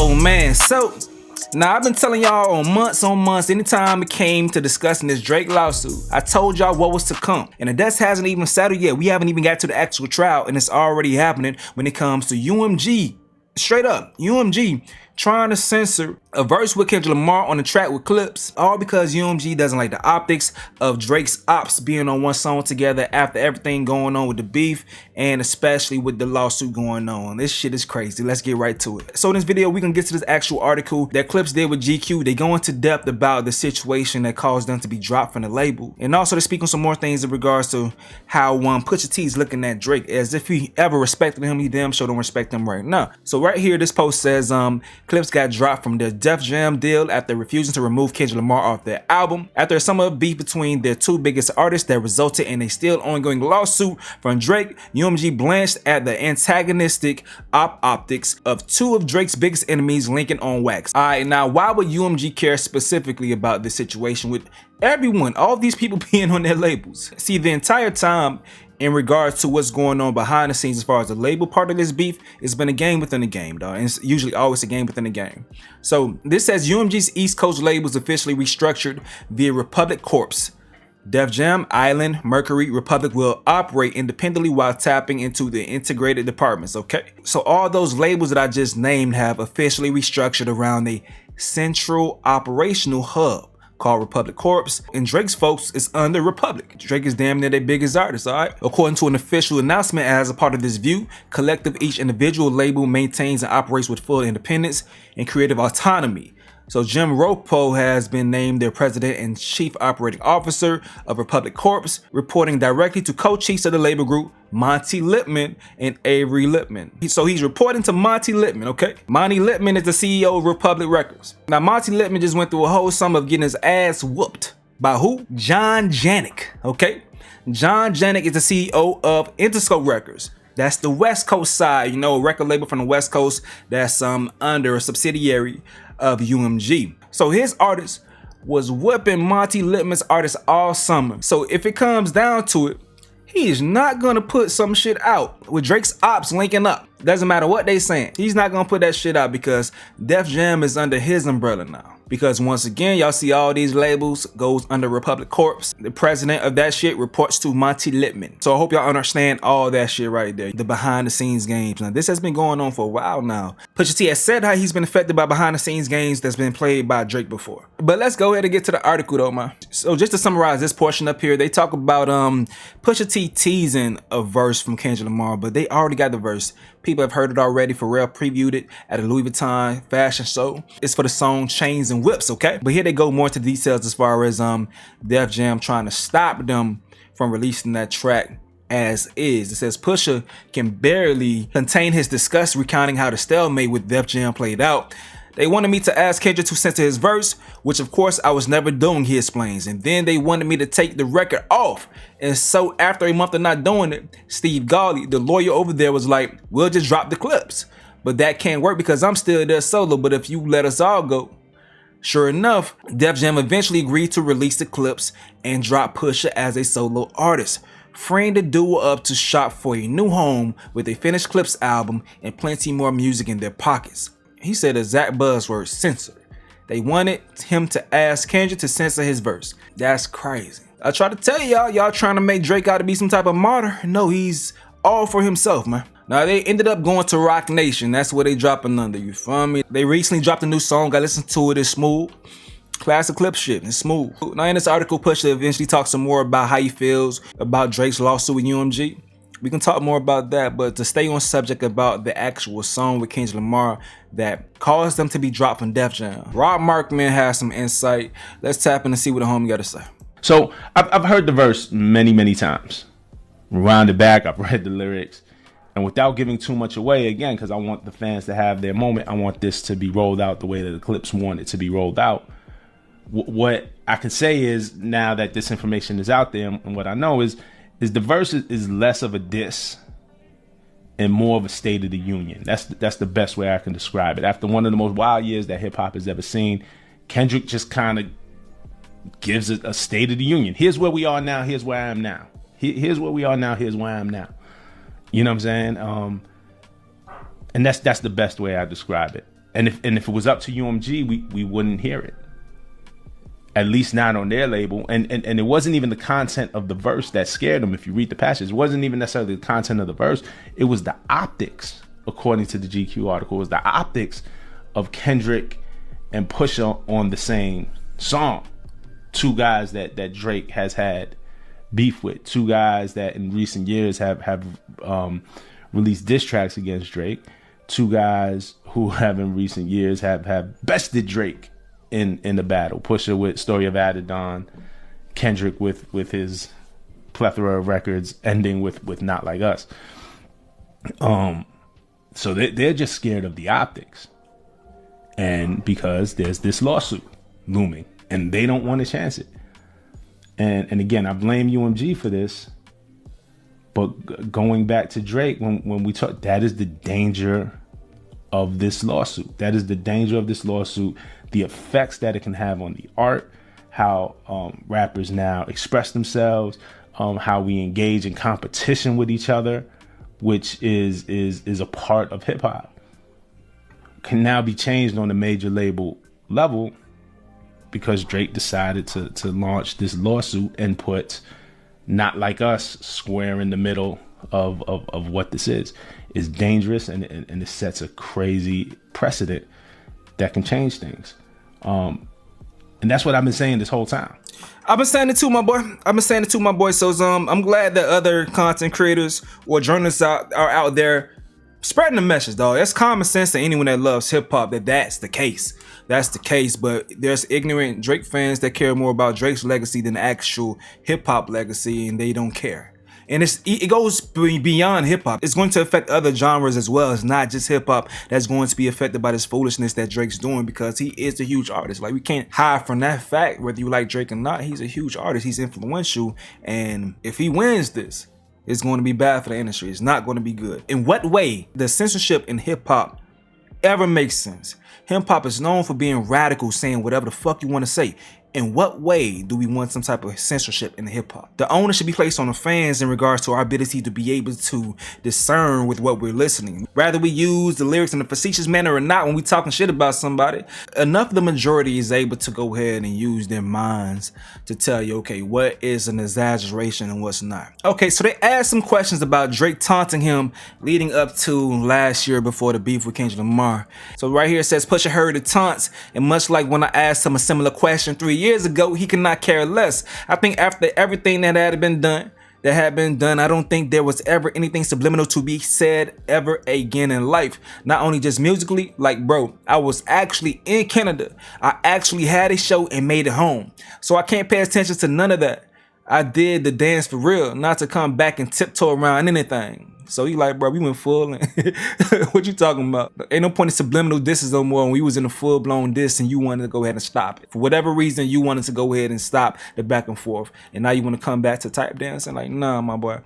Oh man, so now I've been telling y'all on months, anytime it came to discussing this Drake lawsuit, I told y'all what was to come. And the dust hasn't even settled yet. We haven't even got to the actual trial, and it's already happening when it comes to UMG. Straight up, UMG trying to censor a verse with Kendrick Lamar on the track with Clipse, all because UMG doesn't like the optics of Drake's ops being on one song together after everything going on with the beef, and especially with the lawsuit going on. This shit is crazy. Let's get right to it. So in this video, we're gonna get to this actual article that Clipse did with GQ. They go into depth about the situation that caused them to be dropped from the label, and also they speak on some more things in regards to how Pusha T is looking at Drake as if he ever respected him. He damn sure don't respect him right now. So right here, this post says Clipse got dropped from their Def Jam deal after refusing to remove Kendrick Lamar off their album after a summer of beef between their two biggest artists that resulted in a still ongoing lawsuit from Drake. UMG blanched at the antagonistic optics of two of Drake's biggest enemies linking on wax. Alright, now why would UMG care specifically about this situation with everyone, all these people being on their labels? See, the entire time in regards to what's going on behind the scenes as far as the label part of this beef, it's been a game within a game, dog. And it's usually always a game within a game. So this says UMG's East Coast labels officially restructured via Republic Corps. Def Jam, Island, Mercury, Republic will operate independently while tapping into the integrated departments, okay? So all those labels that I just named have officially restructured around a central operational hub called Republic Corps, and Drake's folks is under Republic. Drake is damn near their biggest artist, alright? According to an official announcement, as a part of this view, collective each individual label maintains and operates with full independence and creative autonomy. So Jim Ropo has been named their president and chief operating officer of Republic Corps, reporting directly to co-chiefs of the label group, Monty Lipman and Avery Lipman. So he's reporting to Monty Lipman, okay? Monty Lipman is the CEO of Republic Records. Now Monty Lipman just went through a whole summer of getting his ass whooped. By who? John Janik, okay? John Janik is the CEO of Interscope Records. That's the West Coast side, you know, a record label from the West Coast that's under a subsidiary of UMG. So his artist was whipping Monty Lipman's artist all summer. So if it comes down to it, he is not gonna put some shit out with Drake's ops linking up. Doesn't matter what they saying. He's not gonna put that shit out because Def Jam is under his umbrella now. Because once again, y'all see all these labels goes under Republic Corps. The president of that shit reports to Monty Lipman. So I hope y'all understand all that shit right there. The behind the scenes games. Now this has been going on for a while now. Pusha T has said how he's been affected by behind the scenes games that's been played by Drake before. But let's go ahead and get to the article though, man. So just to summarize this portion up here, they talk about Pusha T teasing a verse from Kendrick Lamar, but they already got the verse. People have heard it already. Pharrell previewed it at a Louis Vuitton fashion show. It's for the song Chains and Whips, okay? But here they go more into details as far as Def Jam trying to stop them from releasing that track as is. It says Pusha can barely contain his disgust recounting how the stalemate with Def Jam played out. They wanted me to ask Kendrick to censor his verse, which of course I was never doing, he explains. And then they wanted me to take the record off. And so after a month of not doing it, Steve Gawley, the lawyer over there, was like, we'll just drop the clips. But that can't work because I'm still there solo, but if you let us all go. Sure enough, Def Jam eventually agreed to release the clips and drop Pusha as a solo artist, freeing the duo up to shop for a new home with a finished Clipse album and plenty more music in their pockets. He said the exact buzzword, censor. They wanted him to ask Kendrick to censor his verse. That's crazy. I try to tell y'all trying to make Drake out to be some type of martyr. No, he's all for himself, man. Now they ended up going to Rock Nation. That's where they dropping under, you feel me? They recently dropped a new song. I listened to it, it's smooth. Classic Clipse shit, it's smooth. Now in this article, Pusha eventually talks some more about how he feels about Drake's lawsuit with UMG. We can talk more about that, but to stay on subject about the actual song with Kendrick Lamar that caused them to be dropped from Def Jam. Rob Markman has some insight. Let's tap in and see what the homie got to say. So I've heard the verse many times. Rewind it back, I've read the lyrics. And without giving too much away, again, because I want the fans to have their moment, I want this to be rolled out the way that the Clipse want it to be rolled out. What I can say is, now that this information is out there, and what I know is the verse is less of a diss and more of a state of the union. That's the best way I can describe it. After one of the most wild years that hip hop has ever seen, Kendrick just kind of gives it a state of the union. Here's where we are now. Here's where I am now. Here's where we are now. Here's where I am now. You know what I'm saying? And that's the best way I describe it. And if it was up to UMG, we wouldn't hear it. At least not on their label. And it wasn't even the content of the verse that scared them. If you read the passage, it wasn't even necessarily the content of the verse. It was the optics, according to the GQ article. It was the optics of Kendrick and Pusha on the same song. Two guys that Drake has had beef with. Two guys that in recent years have released diss tracks against Drake. Two guys who have in recent years have bested Drake in the battle. Pusha with Story of Adidon, Kendrick with his plethora of records, ending with Not Like Us. So they're just scared of the optics, and because there's this lawsuit looming, and they don't want to chance it. And again, I blame UMG for this, but going back to Drake, when we talk, that is the danger of this lawsuit. That is the danger of this lawsuit. The effects that it can have on the art, how rappers now express themselves, how we engage in competition with each other, which is a part of hip hop, can now be changed on a major label level because Drake decided to launch this lawsuit and put Not Like Us square in the middle of what this is. It's dangerous, and it sets a crazy precedent that can change things. And that's what I've been saying this whole time. I've been saying it too, my boy. So I'm glad that other content creators or journalists are out there spreading the message, dog. That's common sense to anyone that loves hip hop that's the case. That's the case, but there's ignorant Drake fans that care more about Drake's legacy than the actual hip hop legacy, and they don't care. And it goes beyond hip hop. It's going to affect other genres as well. It's not just hip hop that's going to be affected by this foolishness that Drake's doing, because he is a huge artist. Like, we can't hide from that fact, whether you like Drake or not. He's a huge artist. He's influential, and if he wins this, it's going to be bad for the industry. It's not going to be good. In what way does censorship in hip hop ever make sense? Hip hop is known for being radical, saying whatever the fuck you want to say. In what way do we want some type of censorship in hip hop? The onus should be placed on the fans in regards to our ability to be able to discern with what we're listening. Rather we use the lyrics in a facetious manner or not when we talking shit about somebody, enough of the majority is able to go ahead and use their minds to tell you, okay, what is an exaggeration and what's not. Okay, so they asked some questions about Drake taunting him leading up to last year before the beef with Kendrick Lamar. So right here it says, Pusha heard the taunts, and much like when I asked him a similar question 3 years ago, he could not care less. I think after everything that had been done, I don't think there was ever anything subliminal to be said ever again in life. Not only just musically, like, bro, I was actually in Canada. I actually had a show and made it home. So I can't pay attention to none of that. I did the dance for real, not to come back and tiptoe around anything. So he like, bro, we went full. What you talking about? Ain't no point in subliminal disses no more when we was in a full-blown diss and you wanted to go ahead and stop it. For whatever reason, you wanted to go ahead and stop the back and forth. And now you want to come back to type dancing? Like, nah, my boy.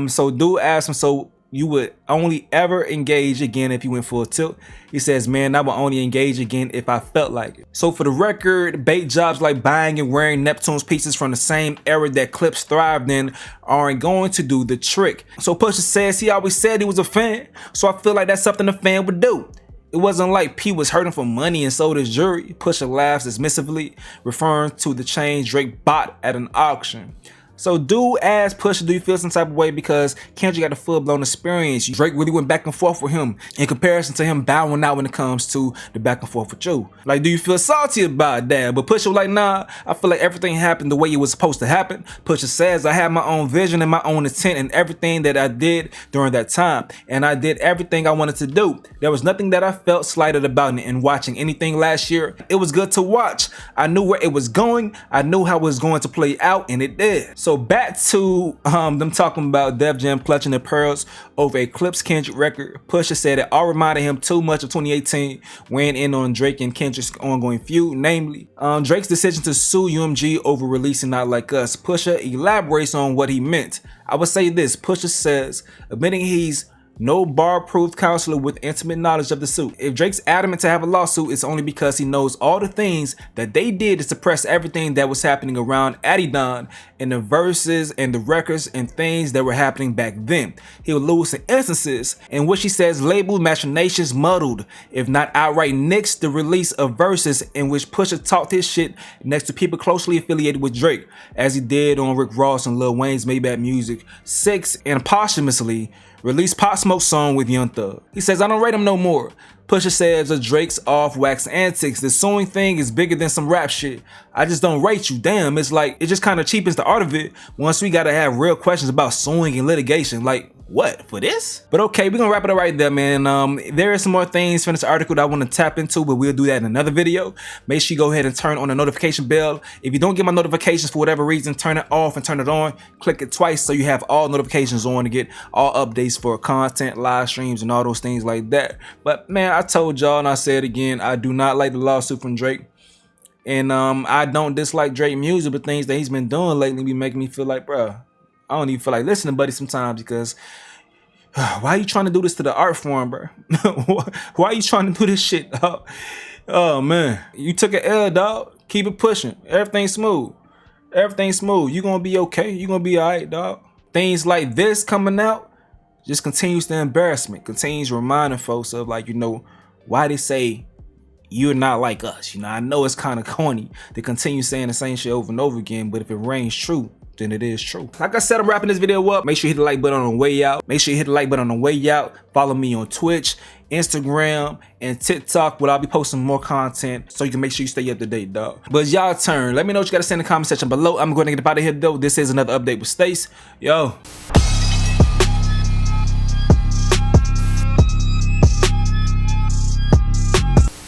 So dude asked him, so you would only ever engage again if you went full tilt? He says, man, I would only engage again if I felt like it. So for the record, bait jobs like buying and wearing Neptune's pieces from the same era that Clipse thrived in aren't going to do the trick. So Pusha says he always said he was a fan, so I feel like that's something a fan would do. It wasn't like P was hurting for money and sold his jewelry. Pusha laughs dismissively, referring to the chain Drake bought at an auction. So dude asked Pusha, do you feel some type of way because Kendrick got a full-blown experience? Drake really went back and forth with him in comparison to him bowing out when it comes to the back and forth with you. Like, do you feel salty about that? But Pusha was like, nah, I feel like everything happened the way it was supposed to happen. Pusha says, I had my own vision and my own intent and everything that I did during that time. And I did everything I wanted to do. There was nothing that I felt slighted about in watching anything last year. It was good to watch. I knew where it was going. I knew how it was going to play out, and it did. So back to them talking about Def Jam clutching their pearls over a Clipse Kendrick record. Pusha said it all reminded him too much of 2018, weighing in on Drake and Kendrick's ongoing feud, namely Drake's decision to sue UMG over releasing Not Like Us. Pusha elaborates on what he meant. I would say this, Pusha says, admitting he's no bar-proof counselor with intimate knowledge of the suit. If Drake's adamant to have a lawsuit, it's only because he knows all the things that they did to suppress everything that was happening around Adidon and the verses and the records and things that were happening back then. He will lose in instances in which he says label machinations muddled, if not outright nixed the release of verses in which Pusha talked his shit next to people closely affiliated with Drake, as he did on Rick Ross and Lil Wayne's Maybach Music 6, and posthumously released Pop Smoke song with Young Thug. He says, I don't rate him no more. Pusha says of Drake's off-wax antics, the suing thing is bigger than some rap shit. I just don't rate you. Damn, it's like, it just kind of cheapens the art of it once we gotta have real questions about suing and litigation. Like, what, for this? But okay, we're gonna wrap it up right there, man. There are some more things from this article that I want to tap into, but we'll do that in another video. Make sure you go ahead and turn on the notification bell. If you don't get my notifications for whatever reason, turn it off and turn it on. Click it twice so you have all notifications on to get all updates for content, live streams, and all those things like that. But man, I told y'all and I said again, I do not like the lawsuit from Drake. And I don't dislike Drake music, but things that he's been doing lately be making me feel like, bruh, I don't even feel like listening to Buddy sometimes, because why are you trying to do this to the art form, bro? Why are you trying to do this shit, dog? Oh man, you took an L, dog. Keep it pushing. Everything's smooth. Everything's smooth. You gonna be okay. You gonna be alright, dog. Things like this coming out just continues the embarrassment. Continues reminding folks of, like, you know, why they say you're not like us. You know, I know it's kind of corny to continue saying the same shit over and over again, but if it rings true, then it is true. Like I said, I'm wrapping this video up. Make sure you hit the like button on the way out. Make sure you hit the like button on the way out. Follow me on Twitch, Instagram, and TikTok, where I'll be posting more content, so you can make sure you stay up to date, dog. But it's y'all turn. Let me know what you gotta say in the comment section below. I'm going to get up out of here, though. This is another update with Stace. Yo.